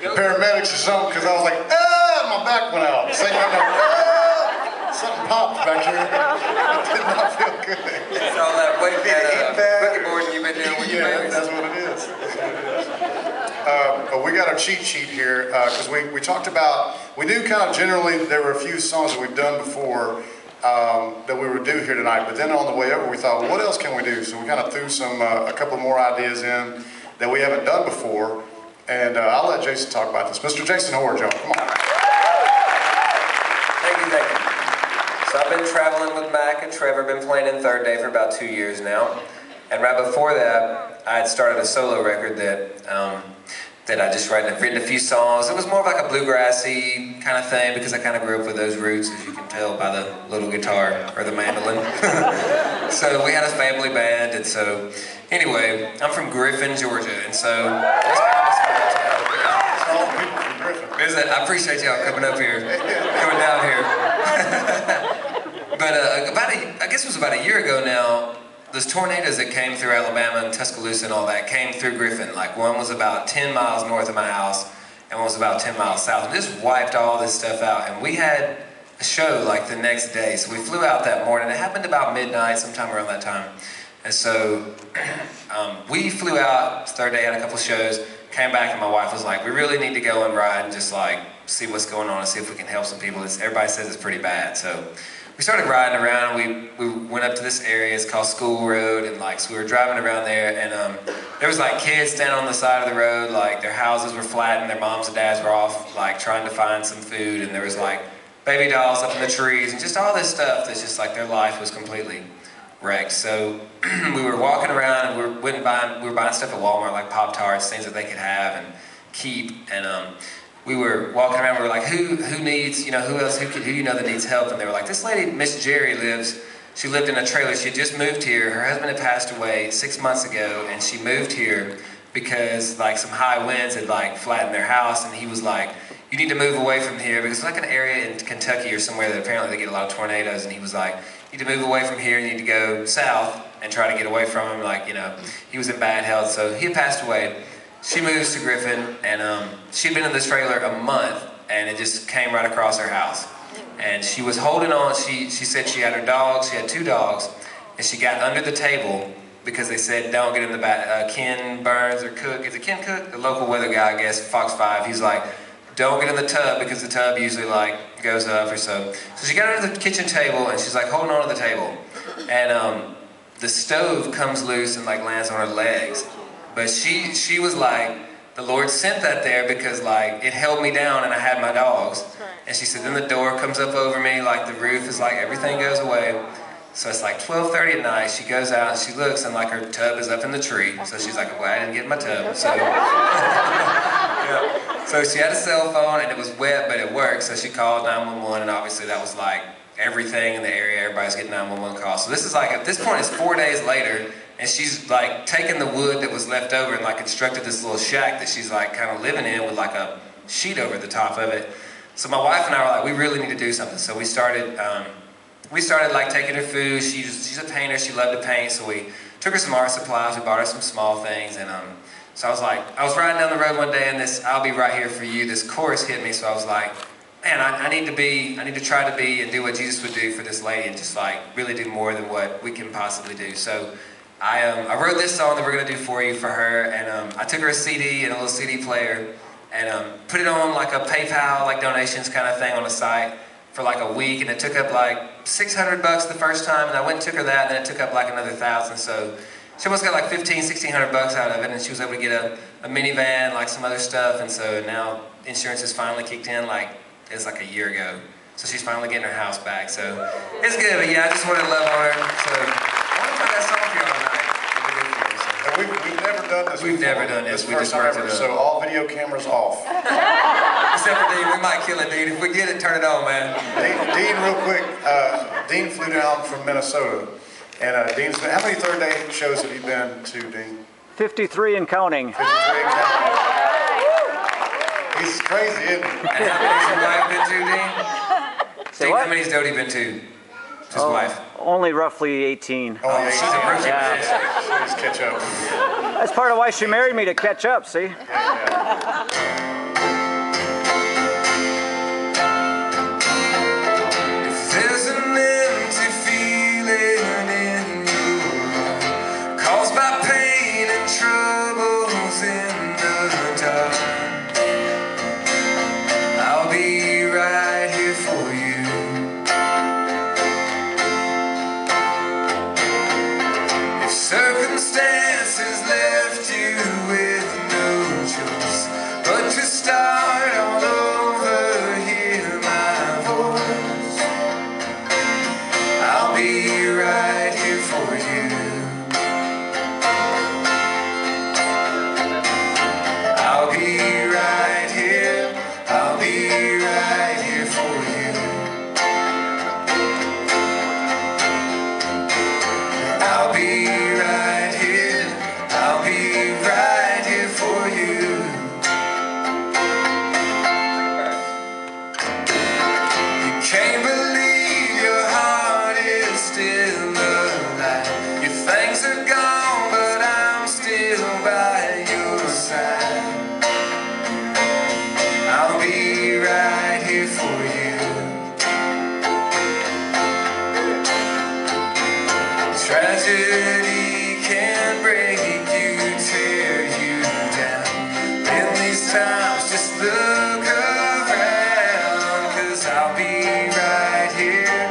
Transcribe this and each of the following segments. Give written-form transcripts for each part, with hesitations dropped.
the paramedics or something, because I was like, ah, my back went out. Same thing, ah, something popped back here. It did not feel good. It's all that weight, boogie board you've been doing with your babies. That's what it is. But we got our cheat sheet here, because we talked about, we do kind of generally, there were a few songs that we've done before that we would do here tonight, but then on the way over we thought, well, what else can we do? So we kind of threw a couple more ideas in that we haven't done before, and I'll let Jason talk about this. Mr. Jason Hoare, Joe, come on. Thank you. So I've been traveling with Mac and Trevor, been playing in Third Day for about 2 years now, and right before that, I had started a solo record that I just written a few songs. It was more of like a bluegrassy kind of thing because I kind of grew up with those roots, as you can tell by the little guitar or the mandolin. So we had a family band, and so anyway, I'm from Griffin, Georgia, and so that's kind of all the people from Griffin. I appreciate y'all coming up here, coming down here. But I guess it was about a year ago now. Those tornadoes that came through Alabama and Tuscaloosa and all that came through Griffin. Like one was about 10 miles north of my house and one was about 10 miles south. And just wiped all this stuff out. And we had a show like the next day. So we flew out that morning. It happened about midnight, sometime around that time. And so we flew out, Third Day, had a couple shows, came back and my wife was like, we really need to go and ride and just like see what's going on and see if we can help some people. Everybody says it's pretty bad. So we started riding around. We went up to this area. It's called School Road, and like so we were driving around there, and there was like kids standing on the side of the road, like their houses were flattened, their moms and dads were off like trying to find some food, and there was like baby dolls up in the trees, and just all this stuff that's just like their life was completely wrecked. So we were walking around, and we were buying stuff at Walmart, like Pop-Tarts, things that they could have and keep, and we were walking around, we were like, who needs, who else, who you know that needs help? And they were like, this lady, Miss Jerry, she lived in a trailer. She had just moved here. Her husband had passed away 6 months ago, and she moved here because like some high winds had like flattened their house, and he was like, you need to move away from here, because it's like an area in Kentucky or somewhere that apparently they get a lot of tornadoes, and he was like, you need to move away from here, you need to go south and try to get away from him, like, he was in bad health, so he had passed away. She moves to Griffin, and she'd been in this trailer a month, and it just came right across her house. And she was holding on. She said she had her dogs. She had 2 dogs, and she got under the table because they said don't get in the back. Ken Burns or Cook, is it Ken Cook? The local weather guy, I guess, Fox 5. He's like, don't get in the tub because the tub usually like goes up or so. So she got under the kitchen table, and she's like holding on to the table, and the stove comes loose and like lands on her legs. But she was like, the Lord sent that there because like it held me down and I had my dogs. And she said, then the door comes up over me, like the roof is like, everything goes away. So it's like 12:30 at night, she goes out and she looks and like her tub is up in the tree. So she's like, well, I didn't get my tub. So, yeah. So she had a cell phone and it was wet, but it worked. So she called 911, and obviously that was like everything in the area, everybody's getting 911 calls. So this is like, at this point it's 4 days later, and she's like taken the wood that was left over and like constructed this little shack that she's like kind of living in with like a sheet over the top of it. So my wife and I were like, we really need to do something. So we started like taking her food. She's a painter, she loved to paint, so we took her some art supplies, we bought her some small things, and so I was riding down the road one day, and this "I'll be right here for you," this chorus hit me, so I was like, man, I need to try to be and do what Jesus would do for this lady, and just like really do more than what we can possibly do. So I wrote this song that we're gonna do for you for her, and I took her a CD and a little CD player, and put it on like a PayPal like donations kind of thing on the site for like a week, and it took up like $600 the first time, and I went and took her that, and then it took up like another $1,000, so she almost got like $1,500–1,600 out of it, and she was able to get a minivan, like some other stuff, and so now insurance has finally kicked in, like it's like a year ago, so she's finally getting her house back, so it's good. But yeah, I just wanted to love on her, so I want to play that song for y'all tonight. We've never done this. We've never done this. We just worked it up. So all video cameras off. Except for Dean, we might kill it, Dean. If we get it, turn it on, man. Dean, real quick. Dean flew down from Minnesota, and Dean's been. How many Third Day shows have you been to, Dean? 53 and counting. 53 and counting. He's crazy, isn't he? And how many's your wife been to, Dean? Dean, how many's Dodie been to? His wife. Only roughly 18. Oh, yeah, she's a rookie. Yeah. She's catch up. That's part of why she married me, to catch up, see? Yeah. here for you. Tragedy can break you, tear you down. In these times, just look around, 'cause I'll be right here.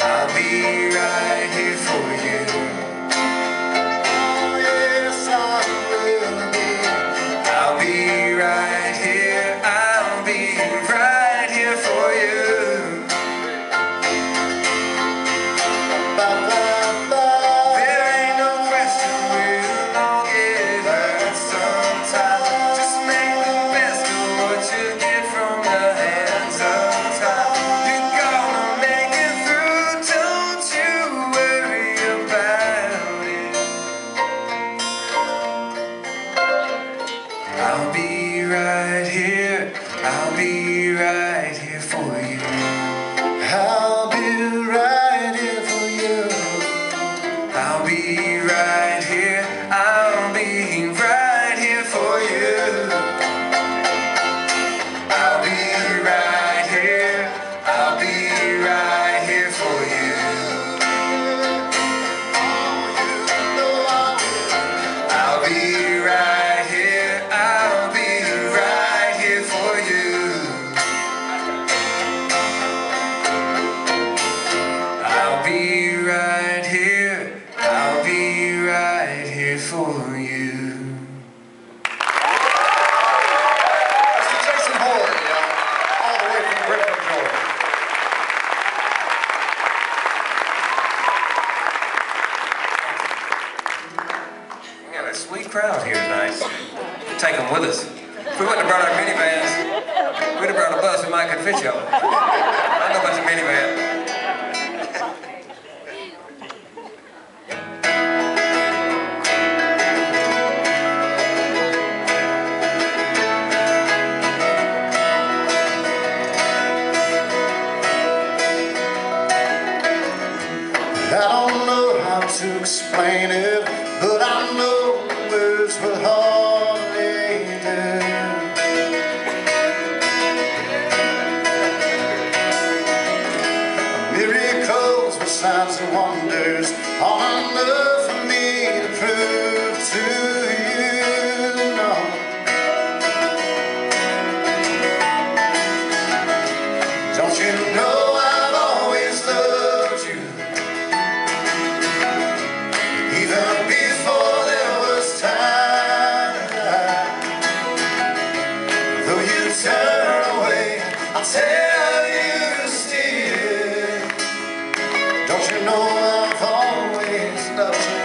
I'll be right here for you. Oh, yes, I will be. I'll be right here. I'll be right here for you. Ba, ba, ba. There ain't no question we'll all get hurt sometime. Just make the best of what you get from the hands of time. You're gonna make it through, don't you worry about it. I'll be right here. I'll be right here for you. I'll be right here for you. I'll be right here. I'll be right here for you. I'll be right here. I'll be right here for you. I'll be right here. I'll be right here for you. I'll be right here. I'll be right here for you. Mr. Jason Boyd, all the way from Griffin, Georgia. We got a sweet crowd here tonight. Take them with us. If we wouldn't have brought our minivans, we'd have brought a bus. We might could fit y'all. I know about your minivan. I don't know how to explain it, but I know words will hardly do. Miracles with signs and wonders are enough for me to prove to you. No. Don't you know I've always loved you? Even before there was time. Though you turn away, I'll tell you still. Don't you know I've always loved you?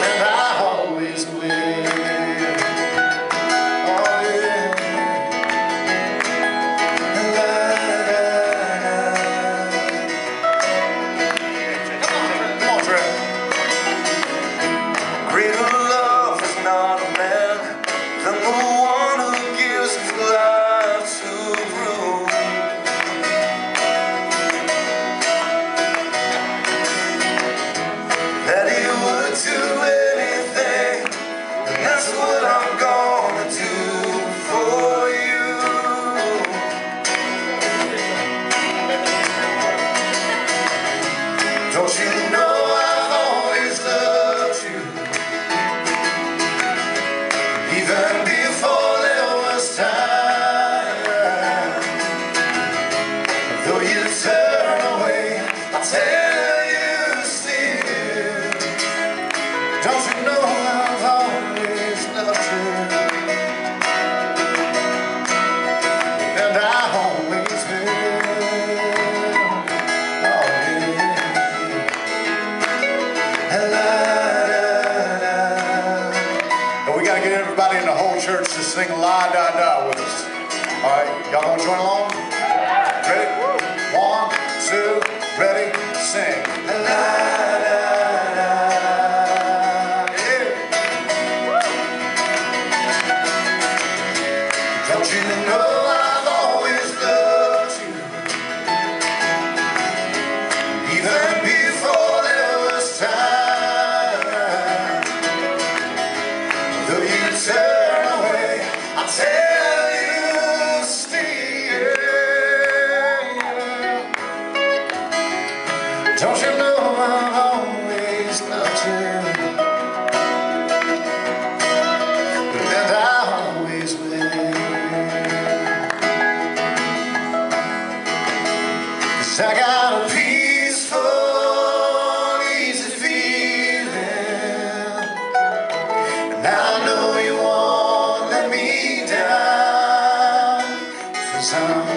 And I always will. Oh yeah. La, la, la. Come on, Trey. Greater love is not a man than the one who gives his life to prove. That he would do anything, and that's what I'm gonna do for you. Don't you know I've always loved you? Even before there was time. Though you turn away, I'll tell you still. Don't you know I've always loved you? And I always will. Oh, yeah. La, la, la. And we gotta get everybody in the whole church to sing La Da Da with us. All right, y'all gonna join along? Ready? 1, 2, ready, sing. La da da. Yeah. Don't you know I've always loved you? Even before there was time. Though you turn away, I'll tell you sun.